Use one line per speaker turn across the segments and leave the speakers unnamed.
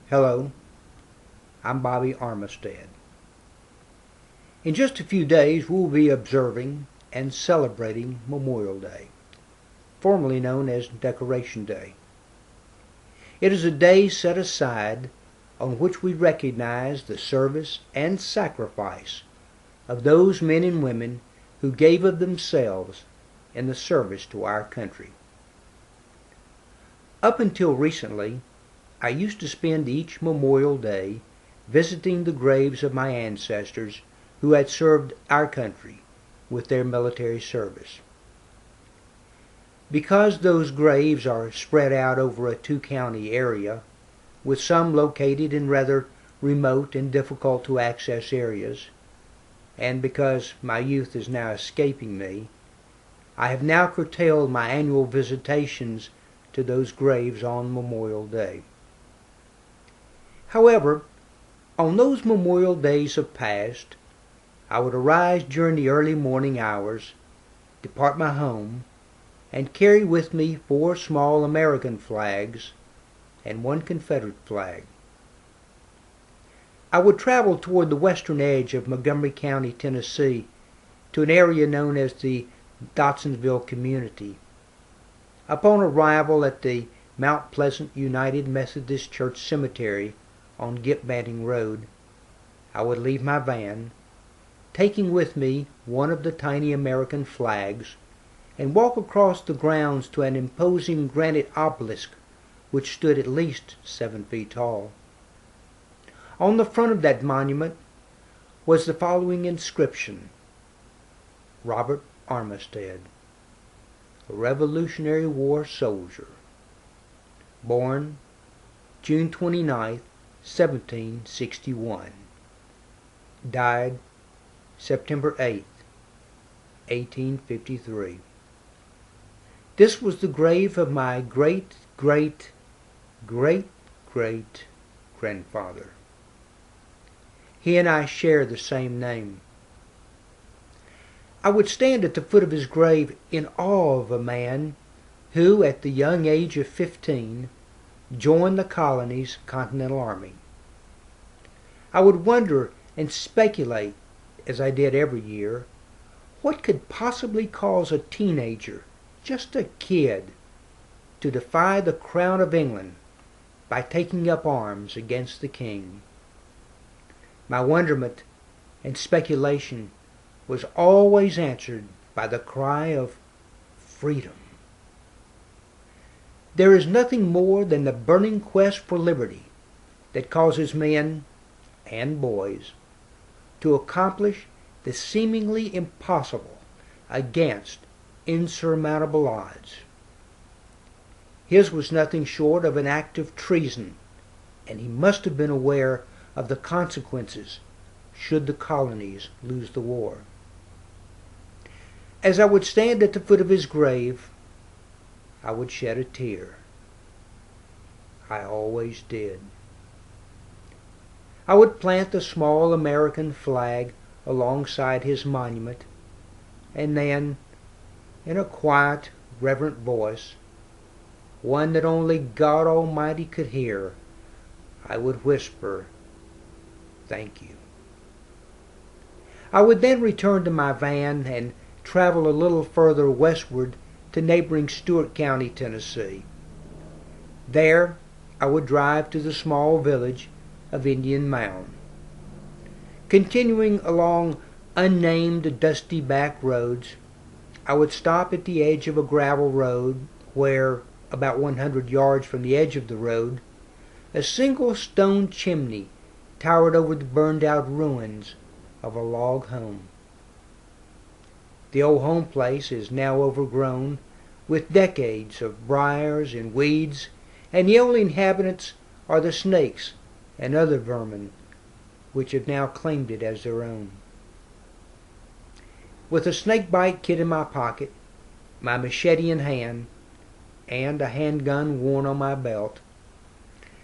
Hello, I'm Bobby Armistead. In just a few days we'll be observing and celebrating Memorial Day, formerly known as Decoration Day. It is a day set aside on which we recognize the service and sacrifice of those men and women who gave of themselves in the service to our country. Up until recently, I used to spend each Memorial Day visiting the graves of my ancestors who had served our country with their military service. Because those graves are spread out over a two-county area, with some located in rather remote and difficult to access areas, and because my youth is now escaping me, I have now curtailed my annual visitations to those graves on Memorial Day. However, on those Memorial Days of past, I would arise during the early morning hours, depart my home, and carry with me 4 small American flags and 1 Confederate flag. I would travel toward the western edge of Montgomery County, Tennessee, to an area known as the Dotsonville community. Upon arrival at the Mount Pleasant United Methodist Church Cemetery on Gip Banting Road, I would leave my van, taking with me one of the tiny American flags, and walk across the grounds to an imposing granite obelisk which stood at least 7 feet tall. On the front of that monument was the following inscription: Robert Armistead, a Revolutionary War soldier, born June 29, 1761, died September 8, 1853. This was the grave of my great-great-great-great-grandfather. He and I share the same name. I would stand at the foot of his grave in awe of a man who, at the young age of 15, joined the colony's Continental Army. I would wonder and speculate, as I did every year, what could possibly cause a teenager, just a kid, to defy the crown of England by taking up arms against the king. My wonderment and speculation was always answered by the cry of freedom. There is nothing more than the burning quest for liberty that causes men and boys to accomplish the seemingly impossible against insurmountable odds. His was nothing short of an act of treason, and he must have been aware of the consequences should the colonies lose the war. As I would stand at the foot of his grave, I would shed a tear. I always did. I would plant the small American flag alongside his monument, and then, in a quiet, reverent voice, one that only God Almighty could hear, I would whisper, "Thank you." I would then return to my van and travel a little further westward to neighboring Stewart County, Tennessee. There I would drive to the small village of Indian Mound. Continuing along unnamed dusty back roads, I would stop at the edge of a gravel road where, about 100 yards from the edge of the road, a single stone chimney towered over the burned-out ruins of a log home. The old home place is now overgrown with decades of briars and weeds, and the only inhabitants are the snakes and other vermin which have now claimed it as their own. With a snakebite kit in my pocket, my machete in hand, and a handgun worn on my belt,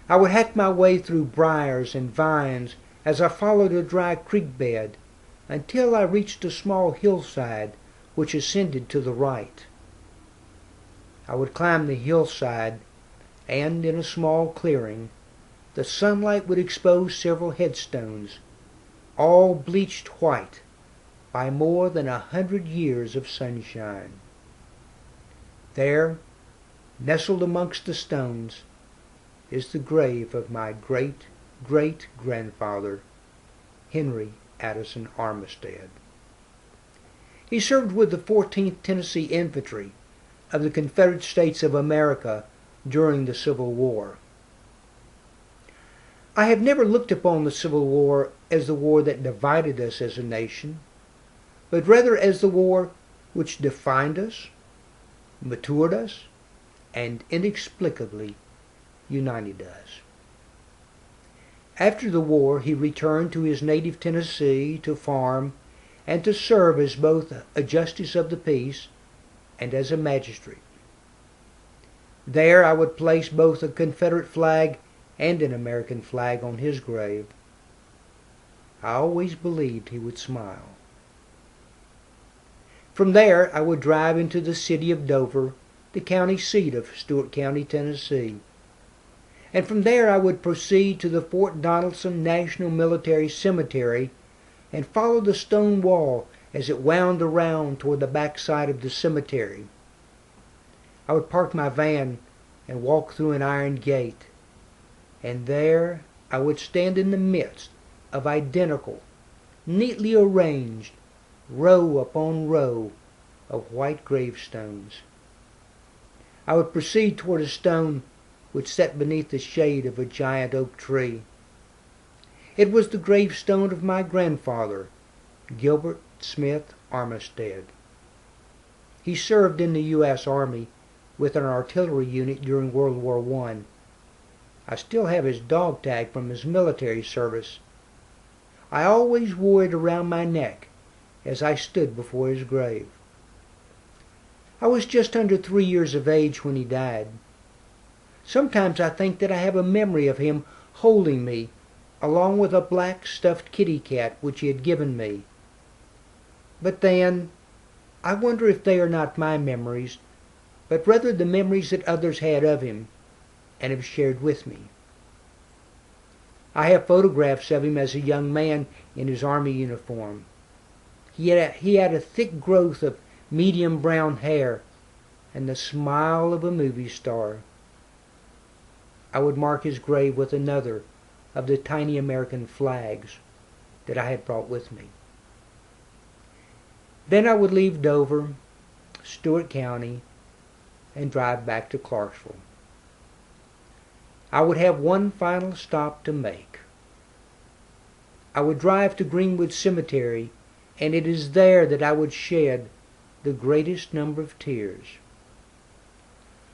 I would hack my way through briars and vines as I followed a dry creek bed until I reached a small hillside which ascended to the right. I would climb the hillside, and in a small clearing the sunlight would expose several headstones, all bleached white by more than 100 years of sunshine. There, nestled amongst the stones, is the grave of my great-great-grandfather, Henry Addison Armistead. He served with the 14th Tennessee Infantry of the Confederate States of America during the Civil War. I have never looked upon the Civil War as the war that divided us as a nation, but rather as the war which defined us, matured us, and inexplicably united us. After the war, he returned to his native Tennessee to farm and to serve as both a justice of the peace and as a magistrate. There I would place both a Confederate flag and an American flag on his grave. I always believed he would smile. From there I would drive into the city of Dover, the county seat of Stewart County, Tennessee. And from there I would proceed to the Fort Donelson National Military Cemetery and follow the stone wall as it wound around toward the backside of the cemetery. I would park my van and walk through an iron gate, and there I would stand in the midst of identical, neatly arranged, row upon row of white gravestones. I would proceed toward a stone which sat beneath the shade of a giant oak tree. It was the gravestone of my grandfather, Gilbert Smith Armistead. He served in the U.S. Army with an artillery unit during World War I. I still have his dog tag from his military service. I always wore it around my neck as I stood before his grave. I was just under 3 years of age when he died. Sometimes I think that I have a memory of him holding me, along with a black stuffed kitty cat which he had given me. But then, I wonder if they are not my memories, but rather the memories that others had of him and have shared with me. I have photographs of him as a young man in his army uniform. He had a thick growth of medium brown hair and the smile of a movie star. I would mark his grave with another of the tiny American flags that I had brought with me. Then I would leave Dover, Stewart County, and drive back to Clarksville. I would have one final stop to make. I would drive to Greenwood Cemetery, and it is there that I would shed the greatest number of tears.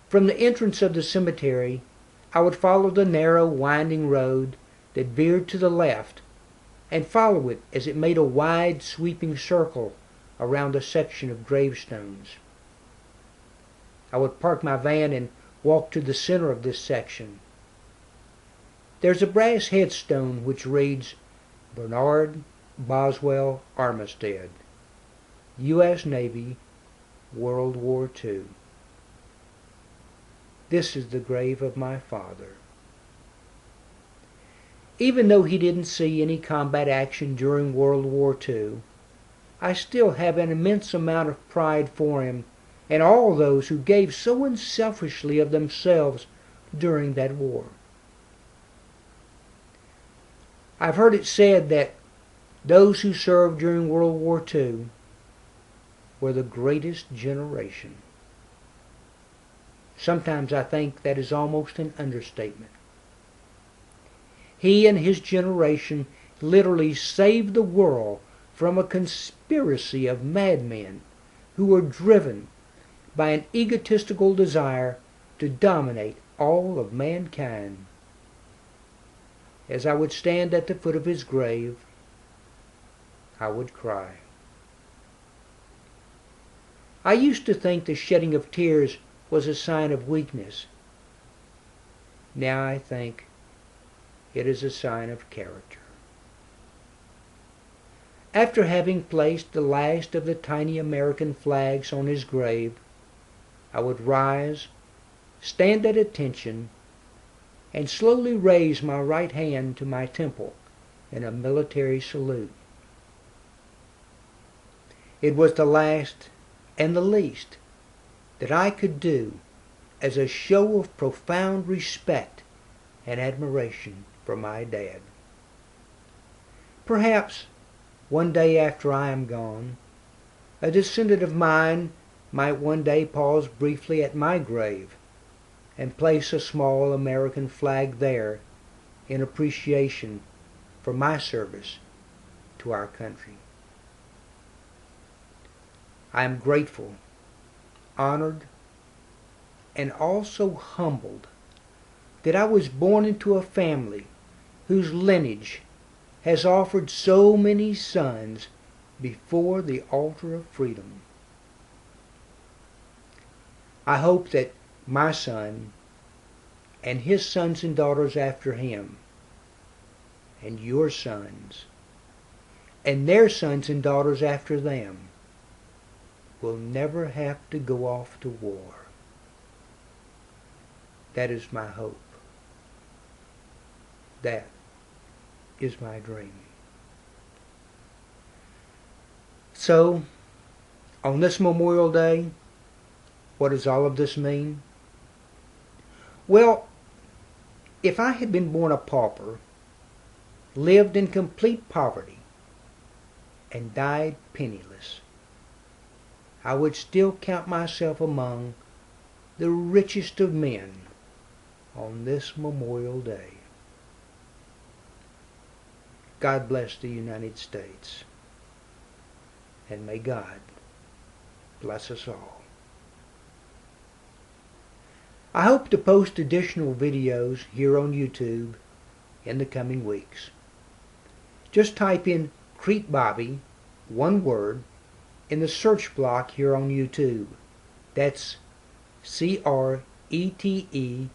From the entrance of the cemetery, I would follow the narrow, winding road that veered to the left, and follow it as it made a wide, sweeping circle around a section of gravestones. I would park my van and walk to the center of this section. There's a brass headstone which reads, Bernard Boswell Armistead, U.S. Navy, World War II. This is the grave of my father. Even though he didn't see any combat action during World War II, I still have an immense amount of pride for him and all those who gave so unselfishly of themselves during that war. I've heard it said that those who served during World War II were the greatest generation. Sometimes I think that is almost an understatement. He and his generation literally saved the world from a conspiracy of madmen who were driven by an egotistical desire to dominate all of mankind. As I would stand at the foot of his grave, I would cry. I used to think the shedding of tears was a sign of weakness. Now I think it is a sign of character. After having placed the last of the tiny American flags on his grave, I would rise, stand at attention, and slowly raised my right hand to my temple in a military salute. It was the last and the least that I could do as a show of profound respect and admiration for my dad. Perhaps one day after I am gone, a descendant of mine might one day pause briefly at my grave and place a small American flag there in appreciation for my service to our country. I am grateful, honored, and also humbled that I was born into a family whose lineage has offered so many sons before the altar of freedom. I hope that my son and his sons and daughters after him, and your sons, and their sons and daughters after them, will never have to go off to war. That is my hope. That is my dream. So, on this Memorial Day, what does all of this mean? Well, if I had been born a pauper, lived in complete poverty, and died penniless, I would still count myself among the richest of men on this Memorial Day. God bless the United States, and may God bless us all. I hope to post additional videos here on YouTube in the coming weeks. Just type in Crete Bobby, one word, in the search block here on YouTube. That's CRETEBOBBY,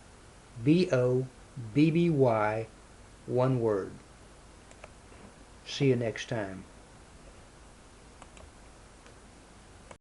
one word. See you next time.